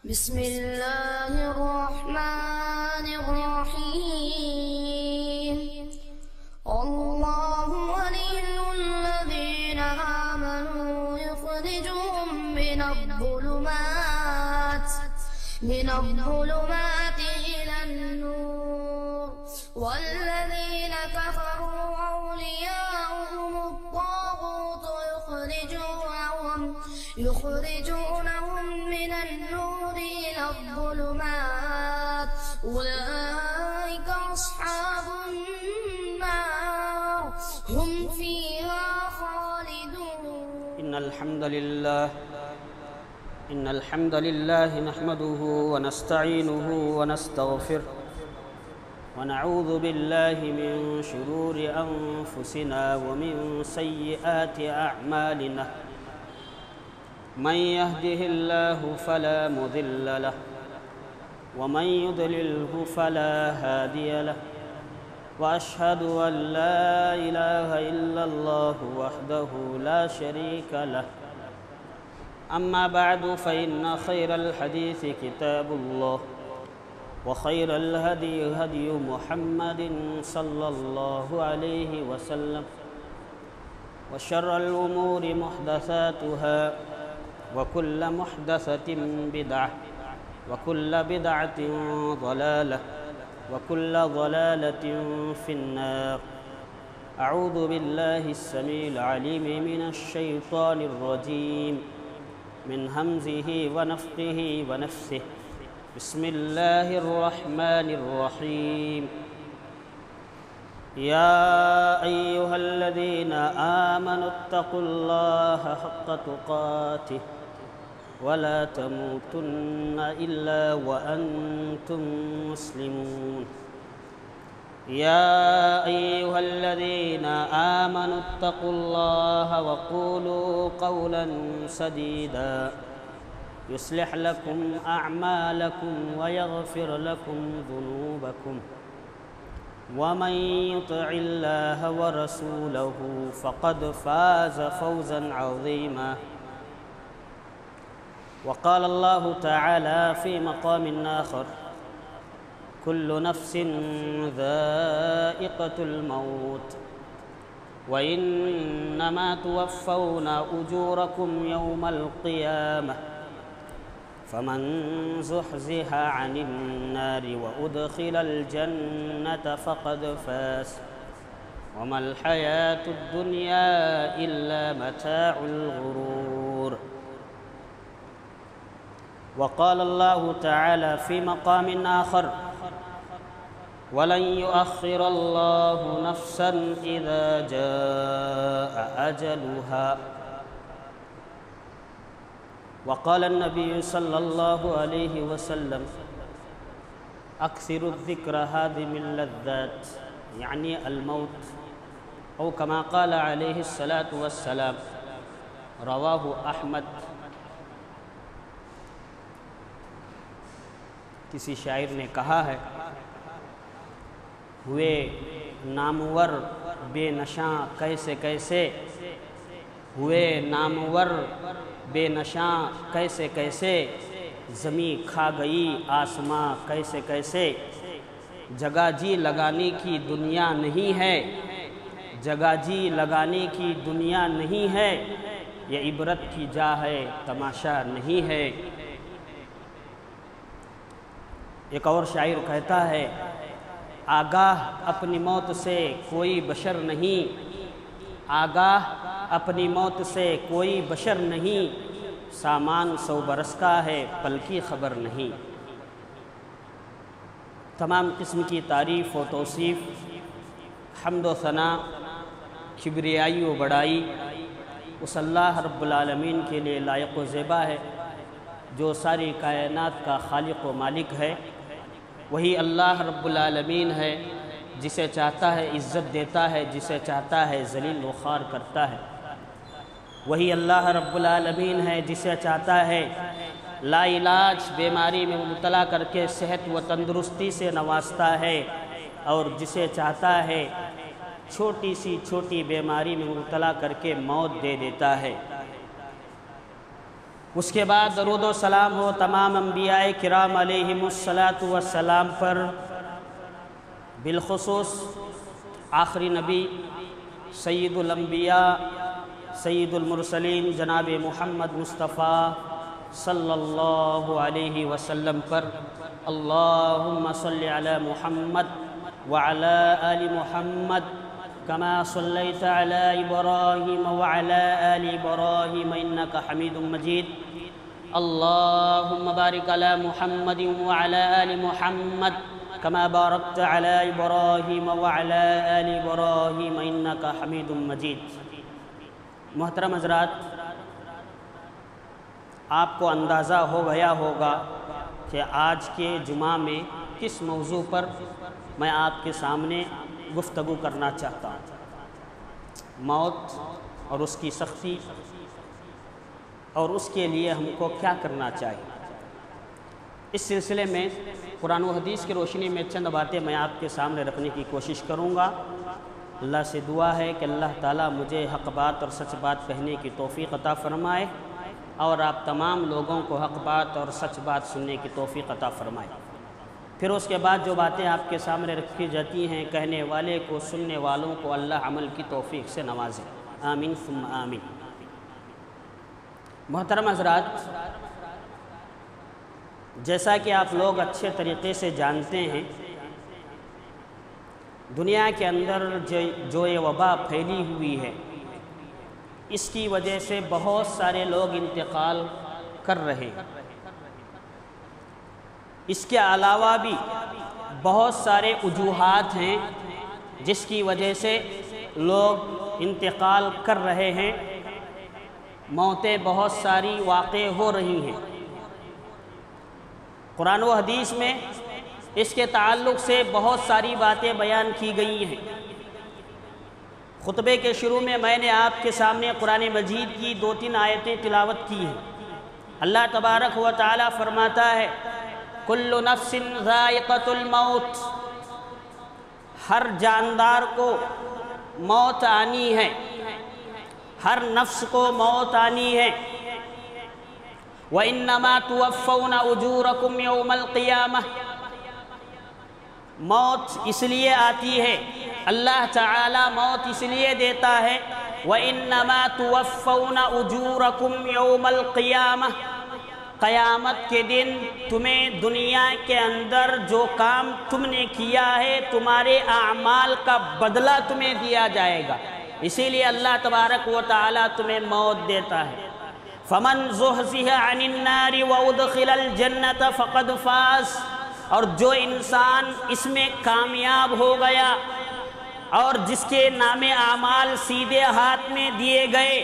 بسم الله الرحمن الرحيم. الله ولي الذين آمنوا يخرجهم من الظلمات إلى النور، والذين كفروا أولياؤهم الطاغوت يخرجونهم من النور إلى الظلمات، أولئك أصحاب النار هم فيها خالدون. إن الحمد لله نحمده ونستعينه ونستغفره ونعوذ بالله من شرور أنفسنا ومن سيئات أعمالنا. من يهده الله فلا مضل له ومن يضلله فلا هادي له، وأشهد أن لا إله إلا الله وحده لا شريك له. أما بعد فإن خير الحديث كتاب الله، وخير الهدي هدي محمد صلى الله عليه وسلم، وشر الأمور محدثاتها، وكل محدثة بدعة، وكل بدعة ضلالة، وكل ضلالة في النار. أعوذ بالله السميع العليم من الشيطان الرجيم، من همزه ونفخه ونفثه. بسم الله الرحمن الرحيم. يا أيها الذين آمنوا اتقوا الله حق تقاته ولا تموتن إلا وأنتم مسلمون. يا أيها الذين آمنوا اتقوا الله وقولوا قولا سديدا يصلح لكم أعمالكم ويغفر لكم ذنوبكم، ومن يطع الله ورسوله فقد فاز فوزا عظيما. وقال الله تعالى في مقام آخر: كل نفس ذائقة الموت وإنما توفون أجوركم يوم القيامة، فمن زحزح عن النار وأدخل الجنة فقد فاز، وما الحياة الدنيا إلا متاع الغرور. وقال الله تعالى في مقام آخر: ولن يؤخر الله نفسا إذا جاء أجلها. وقال النبي صلى الله عليه وسلم: أكثر الذكر هادم اللذات، يعني الموت، أو كما قال عليه الصلاة والسلام. رواہ احمد. کسی شاعر نے کہا ہے: ہوئے نامور بے نشاں کیسے کیسے، ہوئے نامور بے نشاں کیسے کیسے، زمین کھا گئی آسماں کیسے کیسے. جگہ جی لگانے کی دنیا نہیں ہے، جگہ جی لگانے کی دنیا نہیں ہے، یہ عبرت کی جا ہے تماشا نہیں ہے. ایک اور شاعر کہتا ہے: آگاہ اپنی موت سے کوئی بشر نہیں، آگاہ اپنی موت سے کوئی بشر نہیں، سامان 100 برس کا ہے پل کی خبر نہیں. تمام قسم کی تعریف و توصیف، حمد و ثنا، کبریائی و بڑائی اس اللہ رب العالمین کے لیے لائق و زیبا ہے جو ساری کائنات کا خالق و مالک ہے. وہی اللہ رب العالمین ہے، جسے چاہتا ہے عزت دیتا ہے، جسے چاہتا ہے ذلیل و خوار کرتا ہے. وہی اللہ رب العالمین ہے جسے چاہتا ہے لا علاج بیماری میں مبتلا کر کے صحت و تندرستی سے نوازتا ہے، اور جسے چاہتا ہے چھوٹی سی چھوٹی بیماری میں مبتلا کر کے موت دے دیتا ہے. اس کے بعد درود و سلام ہو تمام انبیاء کرام علیہم الصلاۃ والسلام پر، بالخصوص آخری نبی سید الانبیاء سید المرسلین جناب محمد مصطفیٰ صلی اللہ علیہ وسلم پر۔ اللہم صلی علی محمد وعلی آل محمد کما صلیت علی ابراہیم وعلی آل ابراہیم انک حمید مجید۔ اللہم بارک علی محمد وعلی آل محمد کما بارکت علی ابراہیم وعلی آل ابراہیم انک حمید مجید۔ محترم حضرات، آپ کو اندازہ ہو گیا ہوگا کہ آج کے جمعہ میں کس موضوع پر میں آپ کے سامنے گفتگو کرنا چاہتا ہوں۔ موت اور اس کی سختی اور اس کے لیے ہم کو کیا کرنا چاہیے، اس سلسلے میں قرآن و حدیث کی روشنی میں چند باتیں میں آپ کے سامنے رکھنے کی کوشش کروں گا۔ اللہ سے دعا ہے کہ اللہ تعالیٰ مجھے حق بات اور سچ بات کہنے کی توفیق عطا فرمائے، اور آپ تمام لوگوں کو حق بات اور سچ بات سننے کی توفیق عطا فرمائے۔ پھر اس کے بعد جو باتیں آپ کے سامنے رکھی جاتی ہیں، کہنے والے کو سننے والوں کو اللہ عمل کی توفیق سے نوازے، آمین ثم آمین۔ محترم حضرات، جیسا کہ آپ لوگ اچھے طریقے سے جانتے ہیں، دنیا کے اندر جو یہ وبا پھیلی ہوئی ہے، اس کی وجہ سے بہت سارے لوگ انتقال کر رہے ہیں۔ اس کے علاوہ بھی بہت سارے وجوہات ہیں جس کی وجہ سے لوگ انتقال کر رہے ہیں، موتیں بہت ساری واقع ہو رہی ہیں۔ قرآن و حدیث میں اس کے تعلق سے بہت ساری باتیں بیان کی گئی ہیں۔ خطبے کے شروع میں نے آپ کے سامنے قرآن مجید کی 2-3 آیتیں تلاوت کی ہیں۔ اللہ تبارک و تعالی فرماتا ہے، کل نفس ذائقۃ الموت، ہر جاندار کو موت آنی ہے، ہر نفس کو موت آنی ہے۔ وَإِنَّمَا تُوَفَّوْنَ أُجُورَكُمْ يَوْمَ الْقِيَامَةِ، موت اس لیے آتی ہے، اللہ تعالی موت اس لیے دیتا ہے، وَإِنَّمَا تُوَفَّوْنَ أُجُورَكُمْ يَوْمَ الْقِيَامَةِ، قیامت کے دن تمہیں دنیا کے اندر جو کام تم نے کیا ہے، تمہارے اعمال کا بدلہ تمہیں دیا جائے گا۔ اسی لیے اللہ تبارک و تعالی تمہیں موت دیتا ہے۔ فَمَنْ زُحْزِحَ عَنِ النَّارِ وَأُدْخِلَ الْجَنَّةَ فَقَدْ فَازَ، اور جو انسان اس میں کامیاب ہو گیا اور جس کے نام اعمال سیدھے ہاتھ میں دیے گئے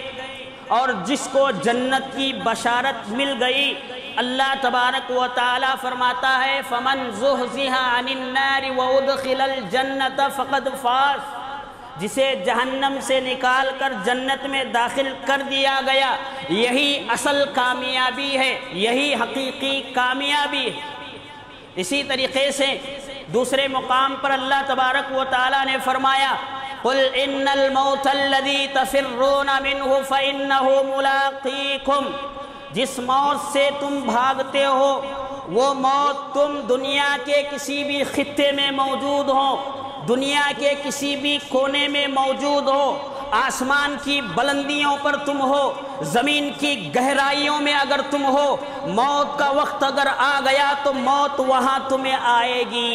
اور جس کو جنت کی بشارت مل گئی، اللہ تبارک و تعالی فرماتا ہے فَمَنْ زُحْزِحَ عَنِ النَّارِ وَأُدْخِلَ الْجَنَّةَ فَقَدْ فَازَ، جسے جہنم سے نکال کر جنت میں داخل کر دیا گیا، یہی اصل کامیابی ہے، یہی حقیقی کامیابی ہے۔ اسی طریقے سے دوسرے مقام پر اللہ تبارک و تعالی نے فرمایا، قُلْ إِنَّ الْمَوْتَ الَّذِي تَفِرُّونَ مِنْهُ فَإِنَّهُ مُلَاقِيكُمْ، جس موت سے تم بھاگتے ہو وہ موت تم دنیا کے کسی بھی خطے میں موجود ہو، دنیا کے کسی بھی کونے میں موجود ہو، آسمان کی بلندیوں پر تم ہو، زمین کی گہرائیوں میں اگر تم ہو، موت کا وقت اگر آ گیا تو موت وہاں تمہیں آئے گی،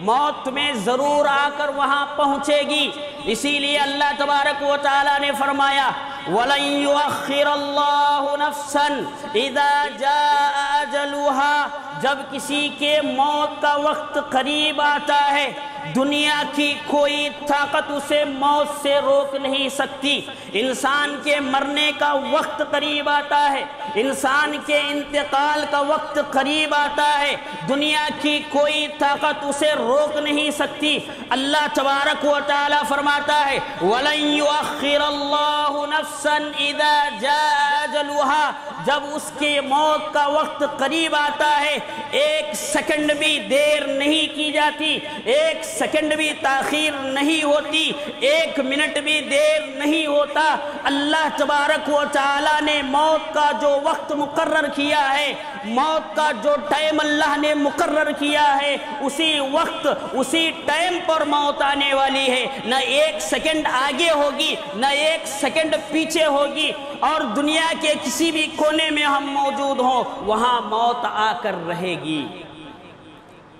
موت تمہیں ضرور آ کر وہاں پہنچے گی۔ اسی لیے اللہ تبارک و تعالی نے فرمایا وَلَن يُؤَخِّرَ اللَّهُ نَفْسًا إِذَا جَاءَ أَجَلُهَا، جب کسی کے موت کا وقت قریب آتا ہے، دنیا کی کوئی طاقت اسے موت سے روک نہیں سکتی۔ انسان کے مرنے کا وقت قریب آتا ہے، انسان کے انتقال کا وقت قریب آتا ہے، دنیا کی کوئی طاقت اسے روک نہیں سکتی۔ اللہ تبارک و تعالی فرماتا ہے وَلَن يُؤَخِّرَ اللَّهُ نَفْسًا إِذَا جَاءَ أَجَلُهَا، جب اس کے موت کا وقت قریب آتا ہے، ایک سیکنڈ بھی دیر نہیں کی جاتی، ایک سیکنڈ بھی تاخیر نہیں ہوتی، 1 منٹ بھی دیر نہیں ہوتا۔ اللہ تبارک و تعالیٰ نے موت کا جو وقت مقرر کیا ہے، موت کا جو ٹائم اللہ نے مقرر کیا ہے، اسی وقت اسی ٹائم پر موت آنے والی ہے۔ نہ 1 سیکنڈ آگے ہوگی، نہ 1 سیکنڈ پیچھے ہوگی، اور دنیا کے کسی بھی کونے میں ہم موجود ہوں وہاں موت آ کر رہے گی۔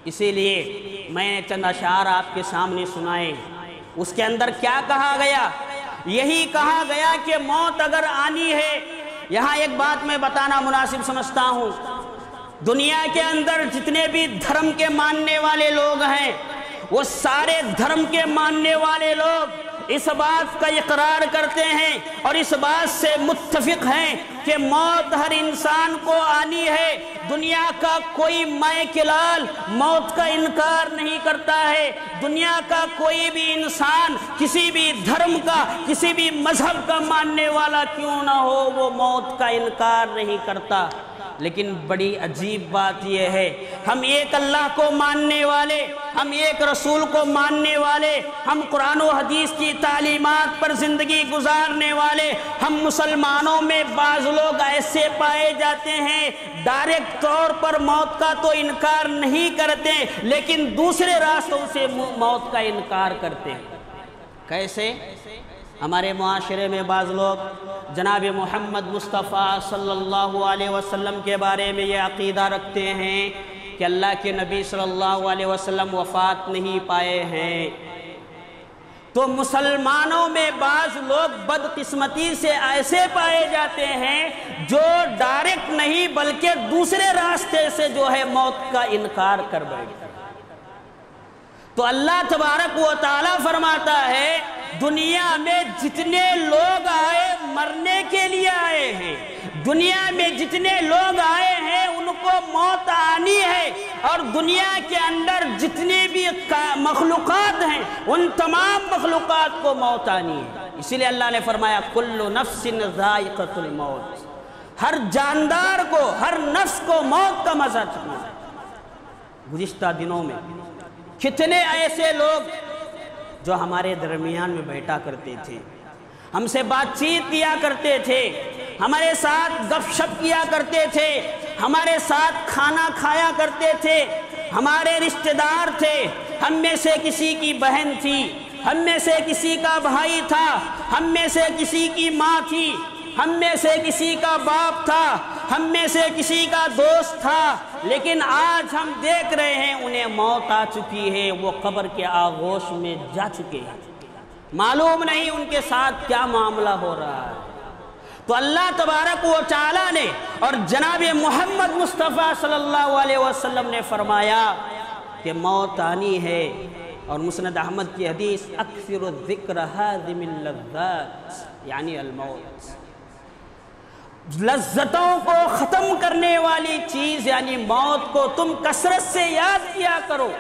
اسی لیے میں نے چند اشعار آپ کے سامنے سنائے، اس کے اندر کیا کہا گیا؟ یہی کہا گیا کہ موت اگر آنی ہے، یہاں ایک بات میں بتانا مناسب سمجھتا ہوں، دنیا کے اندر جتنے بھی دھرم کے ماننے والے لوگ ہیں، وہ سارے دھرم کے ماننے والے لوگ اس بات کا اقرار کرتے ہیں اور اس بات سے متفق ہیں کہ موت ہر انسان کو آنی ہے۔ دنیا کا کوئی مائے کے لال موت کا انکار نہیں کرتا ہے، دنیا کا کوئی بھی انسان کسی بھی دھرم کا، کسی بھی مذہب کا ماننے والا کیوں نہ ہو، وہ موت کا انکار نہیں کرتا۔ لیکن بڑی عجیب بات یہ ہے، ہم ایک اللہ کو ماننے والے، ہم ایک رسول کو ماننے والے، ہم قرآن و حدیث کی تعلیمات پر زندگی گزارنے والے، ہم مسلمانوں میں بعض لوگ ایسے پائے جاتے ہیں ڈائریکٹ طور پر موت کا تو انکار نہیں کرتے، لیکن دوسرے راستوں سے موت کا انکار کرتے ہیں۔ کیسے؟ ہمارے معاشرے میں بعض لوگ جناب محمد مصطفیٰ صلی اللہ علیہ وسلم کے بارے میں یہ عقیدہ رکھتے ہیں کہ اللہ کے نبی صلی اللہ علیہ وسلم وفات نہیں پائے ہیں۔ تو مسلمانوں میں بعض لوگ بدقسمتی سے ایسے پائے جاتے ہیں جو ڈائریکٹ نہیں بلکہ دوسرے راستے سے جو ہے موت کا انکار کر بیٹھتے ہیں۔ تو اللہ تبارک و تعالیٰ فرماتا ہے دنیا میں جتنے لوگ آئے مرنے کے لیے آئے ہیں، دنیا میں جتنے لوگ آئے ہیں ان کو موت آنی ہے، اور دنیا کے اندر جتنے بھی مخلوقات ہیں ان تمام مخلوقات کو موت آنی ہے۔ اسی لیے اللہ نے فرمایا کل نفس ذائقۃ الموت، ہر جاندار کو، ہر نفس کو موت کا مزہ چکھنا ہے۔ گزشتہ دنوں میں کتنے ایسے لوگ جو ہمارے درمیان میں بیٹھا کرتے تھے، ہم سے بات چیت کیا کرتے تھے، ہمارے ساتھ گپ شپ کیا کرتے تھے، ہمارے ساتھ کھانا کھایا کرتے تھے، ہمارے رشتہ دار تھے، ہم میں سے کسی کی بہن تھی، ہم میں سے کسی کا بھائی تھا، ہم میں سے کسی کی ماں تھی، ہم میں سے کسی کا باپ تھا، ہم میں سے کسی کا دوست تھا، لیکن آج ہم دیکھ رہے ہیں انہیں موت آ چکی ہے، وہ قبر کے آغوش میں جا چکے ہیں، معلوم نہیں ان کے ساتھ کیا معاملہ ہو رہا ہے۔ تو اللہ تبارک و تعالیٰ نے اور جناب محمد مصطفیٰ صلی اللہ علیہ وسلم نے فرمایا کہ موت آنی ہے، اور مسند احمد کی حدیث اکثر الذکر ہاضم اللذات، یعنی الموت، لذتوں کو ختم کرنے والی چیز یعنی موت کو تم کثرت سے یاد کیا کرو۔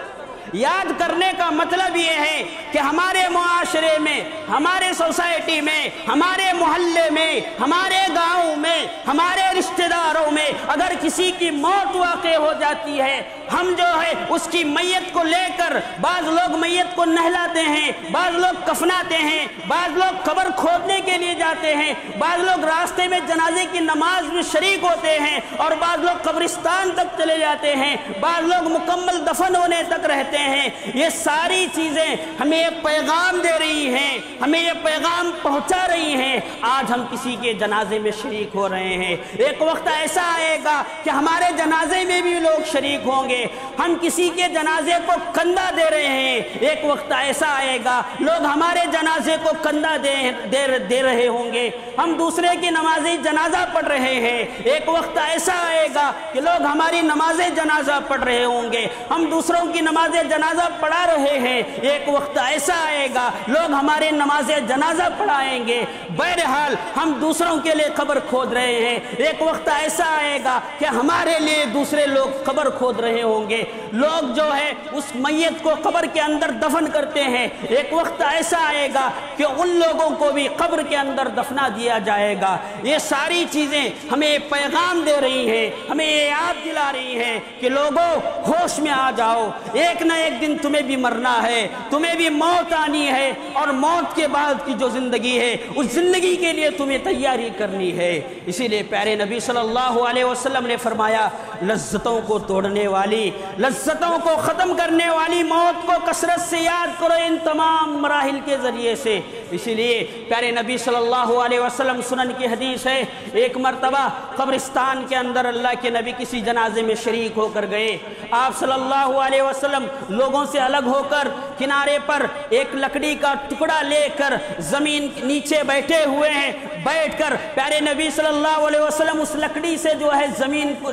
یاد کرنے کا مطلب یہ ہے کہ ہمارے معاشرے میں، ہمارے سوسائٹی میں، ہمارے محلے میں، ہمارے گاؤں میں، ہمارے رشتہ داروں میں اگر کسی کی موت واقع ہو جاتی ہے، ہم جو ہے اس کی میت کو لے کر، بعض لوگ میت کو نہلاتے ہیں، بعض لوگ کفناتے ہیں، بعض لوگ قبر کھودنے کے لیے جاتے ہیں، بعض لوگ راستے میں جنازے کی نماز میں شریک ہوتے ہیں، اور بعض لوگ قبرستان تک چلے جاتے ہیں، بعض لوگ مکمل دفن ہونے تک رہتے ہیں۔ یہ ساری چیزیں ہمیں یہ پیغام دے رہی ہیں، ہمیں یہ پیغام پہنچا رہی ہیں، آج ہم کسی کے جنازے میں شریک ہو رہے ہیں، ایک وقت ایسا آئے گا کہ ہمارے جنازے میں بھی لوگ شریک ہوں گے، ہم کسی کے جنازے کو کندھا دے رہے ہیں، ایک وقت ایسا آئے گا لوگ ہمارے جنازے کو کندھا دے رہے ہوں گے، ہم دوسرے کی نماز جنازہ پڑھ رہے ہیں، ایک وقت ایسا آئے گا کہ لوگ ہماری نماز جنازہ پڑھ رہے ہوں گے، ہم دوسروں کی نماز جنازہ پڑھا رہے ہیں، ایک وقت ایسا آئے گا لوگ ہمارے نماز جنازہ پڑھائیں گے، بہرحال ہم دوسروں کے لیے قبر کھود رہے ہیں، ایک وقت ایسا آئے گا کہ ہمارے لیے دوسرے لوگ قبر کھود رہے ہوں گے. لوگ جو ہے اس میت کو قبر کے اندر دفن کرتے ہیں. ایک وقت ایسا آئے گا کہ ان لوگوں کو بھی قبر کے اندر دفنا دیا جائے گا. یہ ساری چیزیں ہمیں پیغام دے رہی ہیں, ہمیں یہ یاد دلا رہی ہیں کہ لوگوں ہوش میں آ جاؤ. ایک نہ ایک دن تمہیں بھی مرنا ہے, تمہیں بھی موت آنی ہے, اور موت کے بعد کی جو زندگی ہے اس زندگی کے لیے تمہیں تیاری کرنی ہے. اسی لیے پیارے نبی صلی اللہ علیہ وسلم نے فرمایا, لذتوں کو توڑنے والی, لذتوں کو ختم کرنے والی موت کو کثرت سے یاد کرو ان تمام مراحل کے ذریعے سے. اسی لیے پیارے نبی صلی اللہ علیہ وسلم, سنن کی حدیث ہے, ایک مرتبہ قبرستان کے اندر اللہ کے نبی کسی جنازے میں شریک ہو کر گئے. آپ صلی اللہ علیہ وسلم لوگوں سے الگ ہو کر کنارے پر ایک لکڑی کا ٹکڑا لے کر زمین نیچے بیٹھے ہوئے ہیں. بیٹھ کر پیارے نبی صلی اللہ علیہ وسلم اس لکڑی سے جو ہے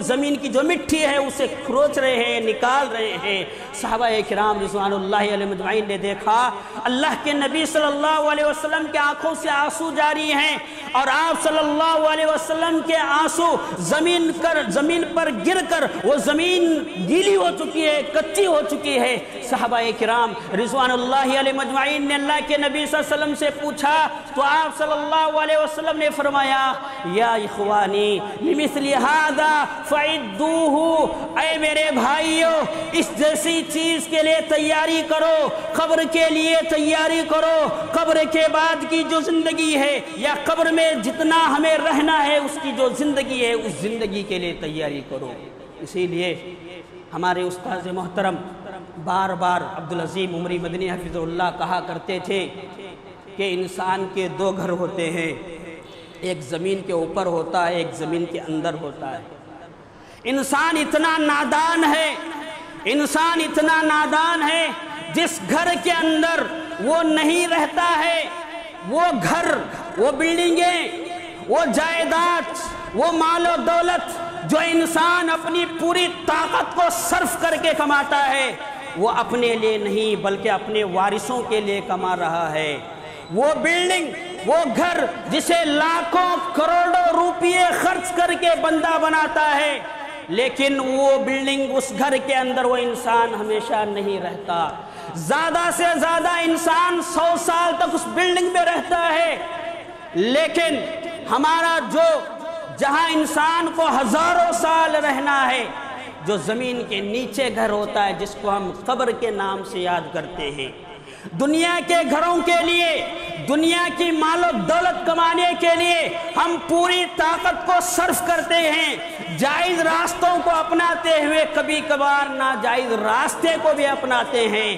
زمین کی جو مٹی ہے اسے کھروچ رہے ہیں, نکال رہے ہیں. صحابہ کرام رضوان اللہ علیہ مجمعین نے دیکھا اللہ کے نبی صلی اللہ علیہ وسلم کے آنکھوں سے آنسو جاری ہیں, اور آپ صلی اللہ علیہ وسلم کے آنسو زمین پر گر کر وہ زمین گیلی ہو چکی ہے, کچی ہو چکی ہے. صحابہ کرام رضوان اللہ علیہ مجمعین نے اللہ کے نبی صلی اللہ علیہ وسلم سے پوچھا, تو آپ صلی اللہ علیہ وسلم نے فرمایا, یا اخوانی لمثل ھذا فعدوہ, اے میرے بھائیو اس جیسی چیز کے لیے تیاری کرو, قبر کے لیے تیاری کرو. قبر کے بعد کی جو زندگی ہے یا قبر میں جتنا ہمیں رہنا ہے اس کی جو زندگی ہے اس زندگی کے لیے تیاری کرو. اسی لیے ہمارے استاذ محترم بار بار عبدالعظیم عمری مدنی حفظ اللہ کہا کرتے تھے کہ انسان کے دو گھر ہوتے ہیں, ایک زمین کے اوپر ہوتا ہے, ایک زمین کے اندر ہوتا ہے. انسان اتنا نادان ہے, انسان اتنا نادان ہے جس گھر کے اندر وہ نہیں رہتا ہے, وہ گھر, وہ بلڈنگیں, وہ جائیداد, وہ مال و دولت جو انسان اپنی پوری طاقت کو صرف کر کے کماتا ہے وہ اپنے لیے نہیں بلکہ اپنے وارثوں کے لیے کما رہا ہے. وہ بلڈنگ, وہ گھر جسے لاکھوں کروڑوں روپیے خرچ کر کے بندہ بناتا ہے, لیکن وہ بلڈنگ, اس گھر کے اندر وہ انسان ہمیشہ نہیں رہتا. زیادہ سے زیادہ انسان 100 سال تک اس بلڈنگ میں رہتا ہے, لیکن ہمارا جو جہاں انسان کو ہزاروں سال رہنا ہے, جو زمین کے نیچے گھر ہوتا ہے جس کو ہم قبر کے نام سے یاد کرتے ہیں. دنیا کے گھروں کے لیے, دنیا کی مال و دولت کمانے کے لیے ہم پوری طاقت کو صرف کرتے ہیں, جائز راستوں کو اپناتے ہوئے کبھی کبھار ناجائز راستے کو بھی اپناتے ہیں.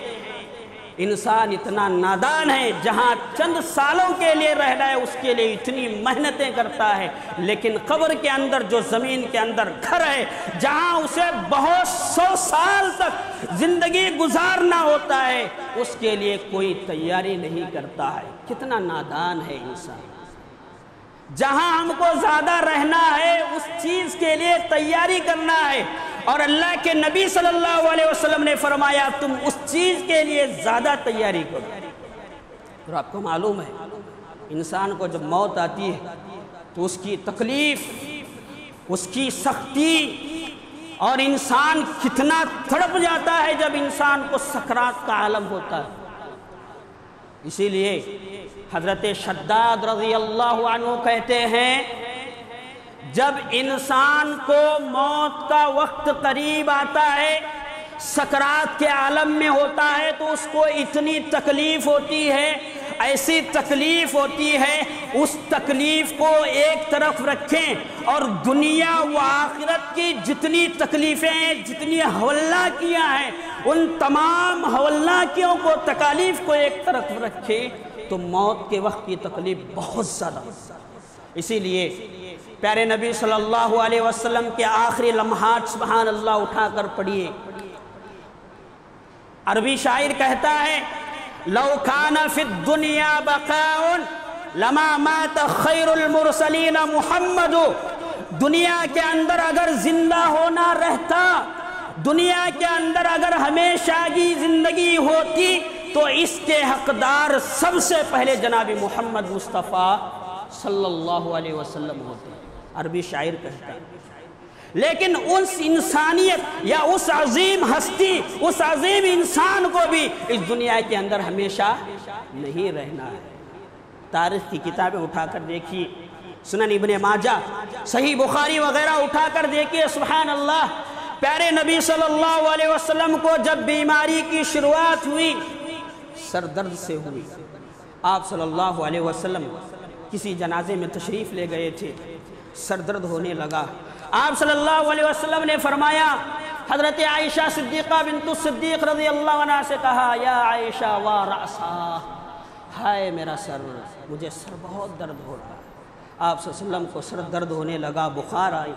انسان اتنا نادان ہے, جہاں چند سالوں کے لیے رہنا ہے اس کے لیے اتنی محنتیں کرتا ہے, لیکن قبر کے اندر جو زمین کے اندر گھر ہے جہاں اسے بہت 100 سال تک زندگی گزارنا ہوتا ہے اس کے لیے کوئی تیاری نہیں کرتا ہے. کتنا نادان ہے انسان. جہاں ہم کو زیادہ رہنا ہے اس چیز کے لیے تیاری کرنا ہے, اور اللہ کے نبی صلی اللہ علیہ وسلم نے فرمایا تم اس چیز کے لیے زیادہ تیاری کرو. اور آپ کو معلوم ہے انسان کو جب موت آتی ہے تو اس کی تکلیف, اس کی سختی, اور انسان کتنا تڑپ جاتا ہے جب انسان کو سکرات کا عالم ہوتا ہے. اسی لیے حضرت شداد رضی اللہ عنہ کہتے ہیں جب انسان کو موت کا وقت قریب آتا ہے, سکرات کے عالم میں ہوتا ہے, تو اس کو اتنی تکلیف ہوتی ہے, ایسی تکلیف ہوتی ہے, اس تکلیف کو ایک طرف رکھیں اور دنیا و آخرت کی جتنی تکلیفیں ہیں, جتنی حوالناکیاں ہیں, ان تمام حوالناکیوں کو, تکالیف کو ایک طرف رکھیں تو موت کے وقت کی تکلیف بہت زیادہ. اسی لیے پیارے نبی صلی اللہ علیہ وسلم کے آخری لمحات سبحان اللہ اٹھا کر پڑھیے. عربی شاعر کہتا ہے لو کان فی الدنیا بقاء لما مات خیر المرسلین محمد. دنیا کے اندر اگر زندہ ہونا رہتا, دنیا کے اندر اگر ہمیشہ کی زندگی ہوتی تو اس کے حقدار سب سے پہلے جناب محمد مصطفیٰ صلی اللہ علیہ وسلم ہوتے. عربی شاعر کہتا ہے لیکن اس انسانیت یا اس عظیم ہستی، اس عظیم انسان کو بھی اس دنیا کے اندر ہمیشہ نہیں رہنا ہے۔ تاریخ کی کتابیں اٹھا کر دیکھیے، سنن ابن ماجہ، صحیح بخاری وغیرہ اٹھا کر دیکھیے، سبحان اللہ، پیارے نبی صلی اللہ علیہ وسلم کو جب بیماری کی شروعات ہوئی، سر درد سے ہوئی، آپ صلی اللہ علیہ وسلم کسی جنازے میں تشریف لے گئے تھے، سر درد ہونے لگا، آپ صلی اللہ علیہ وسلم نے فرمایا، حضرت عائشہ صدیقہ بنت الصدیق رضی اللہ عنہ سے کہا، یا عائشہ و رأسا، ہائے میرا سر، مجھے سر بہت درد ہو رہا ہے۔ آپ صلی اللہ علیہ وسلم کو سر درد ہونے لگا، بخار آئی،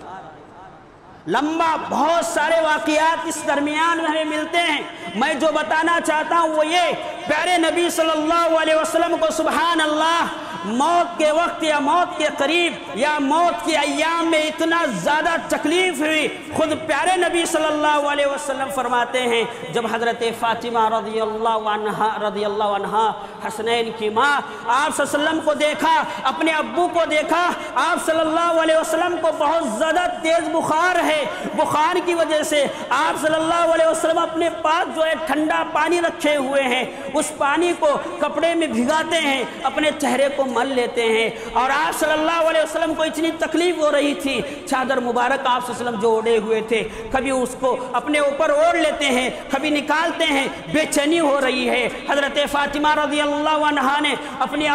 لمبا بہت سارے واقعات اس درمیان میں ہمیں ملتے ہیں۔ میں جو بتانا چاہتا ہوں وہ یہ، پیارے نبی صلی اللہ علیہ وسلم کو سبحان اللہ موت کے وقت یا موت کے قریب یا موت کے ایام میں اتنا زیادہ تکلیف ہوئی، خود پیارے نبی صلی اللہ علیہ وسلم فرماتے ہیں، جب حضرت فاطمہ رضی اللہ عنہ حسنین کی ماں آپ صلی اللہ علیہ وسلم کو دیکھا، اپنے ابو کو دیکھا، آپ صلی اللہ علیہ وسلم کو بہت زیادہ تیز بخار ہے، بخار کی وجہ سے آپ صلی اللہ علیہ وسلم اپنے پاس جو ہے ٹھنڈا پانی رکھے ہوئے ہیں، اس پانی کو کپڑے میں بھگاتے ہیں، اپنے چہرے کو مل لیتے ہیں، اور آپ صلی اللہ علیہ وسلم کو اتنی تکلیف ہو رہی تھی، چادر مبارک آپ صلی اللہ علیہ وسلم جو اوڑے ہوئے تھے، کبھی اس کو اپنے اوپر اوڑھ لیتے ہیں، کبھی نکالتے ہیں، بے چینی ہو رہی ہے۔ حضرت فاطمہ رضی اللہ عنہا نے اپنے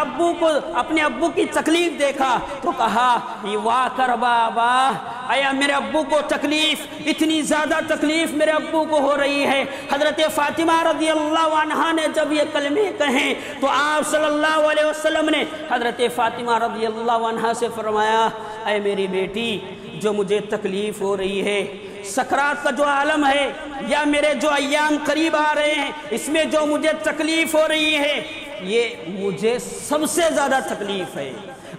ابو کی تکلیف دیکھا تو کہا، واہ کر بابا، آیا میرے ابو کو تکلیف، اتنی زیادہ تکلیف میرے ابو کو ہو رہی ہے۔ حضرت فاطمہ رضی اللہ عنہا نے جب یہ کلمے کہیں تو آپ صلی اللہ علیہ وسلم نے حضرت فاطمہ رضی اللہ عنہا سے فرمایا، اے میری بیٹی، جو مجھے تکلیف ہو رہی ہے، سکرات کا جو عالم ہے یا میرے جو ایام قریب آ رہے ہیں، اس میں جو مجھے تکلیف ہو رہی ہے، یہ مجھے سب سے زیادہ تکلیف ہے،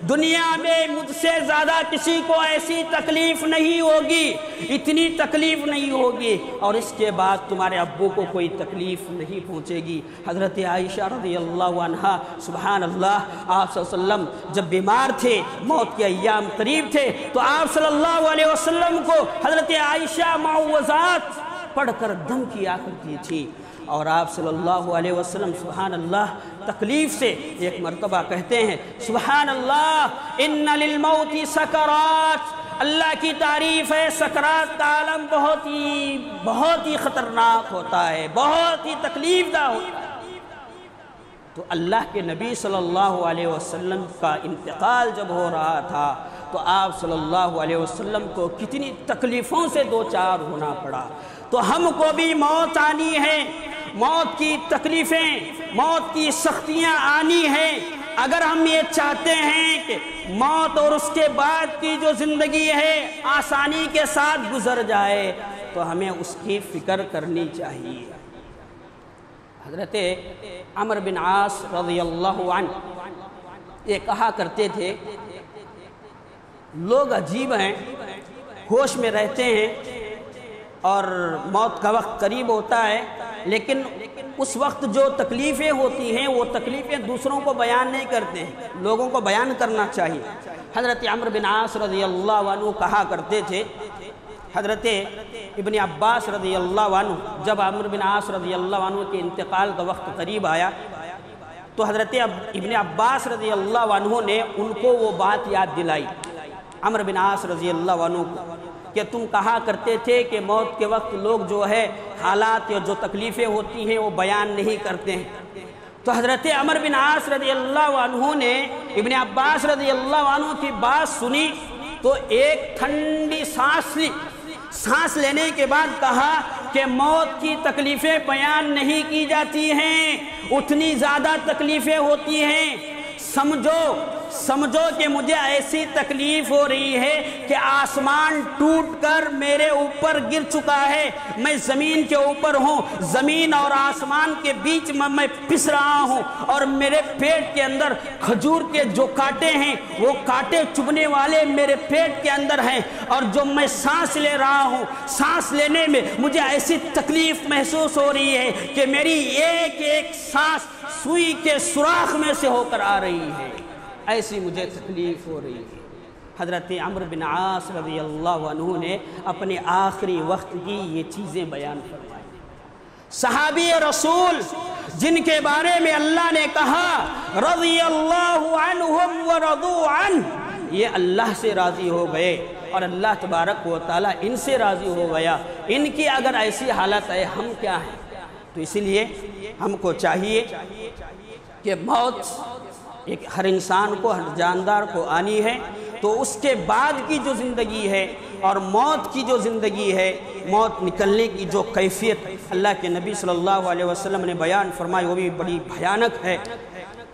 دنیا میں مجھ سے زیادہ کسی کو ایسی تکلیف نہیں ہوگی، اتنی تکلیف نہیں ہوگی، اور اس کے بعد تمہارے ابو کو کوئی تکلیف نہیں پہنچے گی۔ حضرت عائشہ رضی اللہ عنہا، سبحان اللہ، آپ صلی اللہ علیہ وسلم جب بیمار تھے، موت کے ایام قریب تھے، تو آپ صلی اللہ علیہ وسلم کو حضرت عائشہ معوذات پڑھ کر دم کیا کرتی تھی، اور آپ صلی اللہ علیہ وسلم سبحان اللہ تکلیف سے ایک مرتبہ کہتے ہیں، سبحان اللہ، ان للموت سکرات، اللہ کی تعریف ہے، سکرات کا عالم بہت ہی خطرناک ہوتا ہے، بہت ہی تکلیف دہ ہوتا ہے۔ تو اللہ کے نبی صلی اللہ علیہ وسلم کا انتقال جب ہو رہا تھا تو آپ صلی اللہ علیہ وسلم کو کتنی تکلیفوں سے دوچار ہونا پڑا۔ تو ہم کو بھی موت آنی ہے، موت کی تکلیفیں، موت کی سختیاں آنی ہیں۔ اگر ہم یہ چاہتے ہیں کہ موت اور اس کے بعد کی جو زندگی ہے آسانی کے ساتھ گزر جائے تو ہمیں اس کی فکر کرنی چاہیے۔ حضرت عمرو بن عاص رضی اللہ عنہ یہ کہا کرتے تھے، لوگ عجیب ہیں، ہوش میں رہتے ہیں اور موت کا وقت قریب ہوتا ہے، لیکن اس وقت جو تکلیفیں ہوتی ہیں وہ تکلیفیں دوسروں کو بیان نہیں کرتے ہیں، لوگوں کو بیان کرنا چاہیے۔ حضرت عمرو بن عاص رضی اللہ عنہ کہا کرتے تھے، حضرت ابن عباس رضی اللہ عنہ جب عمرو بن عاص رضی اللہ عنہ کے انتقال کا وقت قریب آیا تو حضرت ابن عباس رضی اللہ عنہ نے ان کو وہ بات یاد دلائی، عمرو بن عاص رضی اللہ عنہ کو، کہ تم کہا کرتے تھے کہ موت کے وقت لوگ جو ہے حالات یا جو تکلیفیں ہوتی ہیں وہ بیان نہیں کرتے ہیں۔ تو حضرت عمرو بن عاص رضی اللہ عنہ نے ابن عباس رضی اللہ عنہ کی بات سنی تو ایک ٹھنڈی سانس لینے کے بعد کہا کہ موت کی تکلیفیں بیان نہیں کی جاتی ہیں، اتنی زیادہ تکلیفیں ہوتی ہیں، سمجھو کہ مجھے ایسی تکلیف ہو رہی ہے کہ آسمان ٹوٹ کر میرے اوپر گر چکا ہے، میں زمین کے اوپر ہوں، زمین اور آسمان کے بیچ میں پس رہا ہوں، اور میرے پیٹ کے اندر کھجور کے جو کانٹے ہیں وہ کانٹے چبھنے والے میرے پیٹ کے اندر ہیں، اور جو میں سانس لے رہا ہوں، سانس لینے میں مجھے ایسی تکلیف محسوس ہو رہی ہے کہ میری ایک ایک سانس سوئی کے سوراخ میں سے ہو کر آ رہی ہے، ایسی مجھے تکلیف ہو رہی ہے۔ حضرت عمرو بن عاص رضی اللہ عنہ نے اپنے آخری وقت کی یہ چیزیں بیان فرمائی۔ صحابی رسول جن کے بارے میں اللہ نے کہا رضی اللہ عنہم ورضوا عنہ، یہ اللہ سے راضی ہو گئے اور اللہ تبارک و تعالیٰ ان سے راضی ہو گیا۔ ان کی اگر ایسی حالت ہے، ہم کیا ہیں؟ تو اسی لیے ہم کو چاہیے کہ موت ایک ہر انسان کو، ہر جاندار کو آنی ہے، تو اس کے بعد کی جو زندگی ہے اور موت کی جو زندگی ہے، موت نکلنے کی جو کیفیت اللہ کے نبی صلی اللہ علیہ وسلم نے بیان فرمائی، وہ بھی بڑی بھیانک ہے۔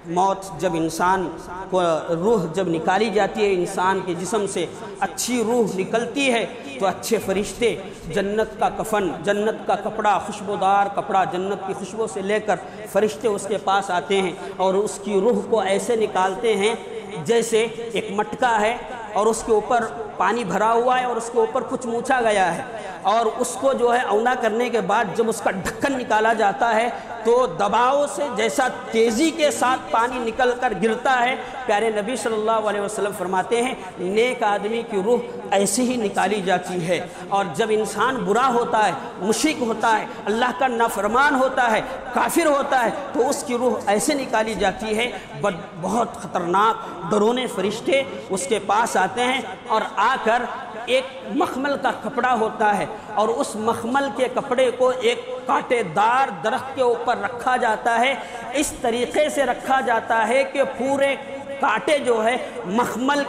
موت جب انسان کو روح جب نکالی جاتی ہے انسان کے جسم سے، اچھی روح نکلتی ہے تو اچھے فرشتے جنت کا کفن، جنت کا کپڑا، خوشبودار کپڑا جنت کی خوشبو سے لے کر فرشتے اس کے پاس آتے ہیں اور اس کی روح کو ایسے نکالتے ہیں جیسے ایک مٹکا ہے اور اس کے اوپر پانی بھرا ہوا ہے اور اس کے اوپر کچھ موچا گیا ہے، اور اس کو جو ہے اونا کرنے کے بعد جب اس کا ڈھکن نکالا جاتا ہے تو دباؤ سے جیسا تیزی کے ساتھ پانی نکل کر گرتا ہے۔ پیارے نبی صلی اللہ علیہ وسلم فرماتے ہیں نیک آدمی کی روح ایسے ہی نکالی جاتی ہے، اور جب انسان برا ہوتا ہے، مشرک ہوتا ہے، اللہ کا نافرمان ہوتا ہے، کافر ہوتا ہے، تو اس کی روح ایسے نکالی جاتی ہے۔ بہت خطرناک ڈرونے فرشتے اس کے پاس آتے ہیں اور آ کر ایک مخمل کا کپڑا ہوتا ہے اور اس مخمل کے کپڑے کو ایک کانٹے دار درخت کے اوپر رکھا جاتا ہے، اس طریقے سے رکھا جاتا ہے کہ پورے کانٹے جو ہے مخمل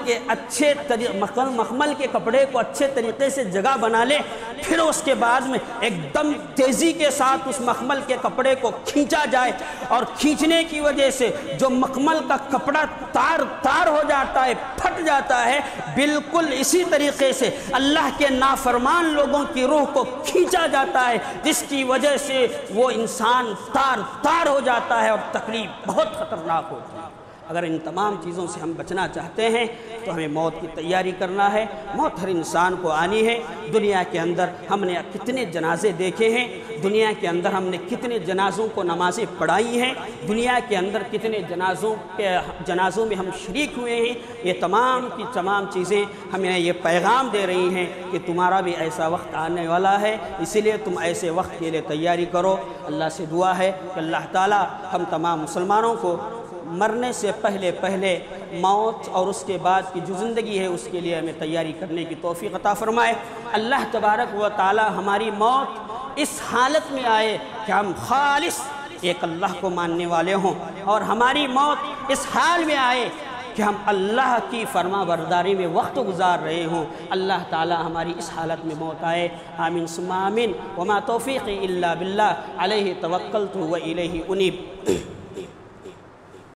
کے کپڑے کو اچھے طریقے سے جگہ بنا لے، پھر اس کے بعد میں ایک دم تیزی کے ساتھ اس مخمل کے کپڑے کو کھینچا جائے، اور کھینچنے کی وجہ سے جو مخمل کا کپڑا تار تار ہو جاتا ہے، پھٹ جاتا ہے، بالکل اسی طریقے سے اللہ کے نافرمان لوگوں کی روح کو کھینچا جاتا ہے، جس کی وجہ سے وہ انسان تار تار ہو جاتا ہے اور تکلیف بہت خطرناک ہوتی ہے۔ اگر ان تمام چیزوں سے ہم بچنا چاہتے ہیں تو ہمیں موت کی تیاری کرنا ہے۔ موت ہر انسان کو آنی ہے۔ دنیا کے اندر ہم نے کتنے جنازے دیکھے ہیں، دنیا کے اندر ہم نے کتنے جنازوں کو نمازیں پڑھائی ہیں، دنیا کے اندر کتنے جنازوں میں ہم شریک ہوئے ہیں۔ یہ تمام کی تمام چیزیں ہمیں یہ پیغام دے رہی ہیں کہ تمہارا بھی ایسا وقت آنے والا ہے، اسی لیے تم ایسے وقت کے لیے تیاری کرو۔ اللہ سے دعا ہے کہ اللہ تعالی ہم تمام مسلمانوں کو مرنے سے پہلے موت اور اس کے بعد کی جو زندگی ہے اس کے لیے ہمیں تیاری کرنے کی توفیق عطا فرمائے۔ اللہ تبارک و تعالی ہماری موت اس حالت میں آئے کہ ہم خالص ایک اللہ کو ماننے والے ہوں، اور ہماری موت اس حال میں آئے کہ ہم اللہ کی فرما برداری میں وقت گزار رہے ہوں۔ اللہ تعالی ہماری اس حالت میں موت آئے، آمین ثم آمین۔ وما توفیقی الا باللہ، علیہ توکلت و الیہ انیب۔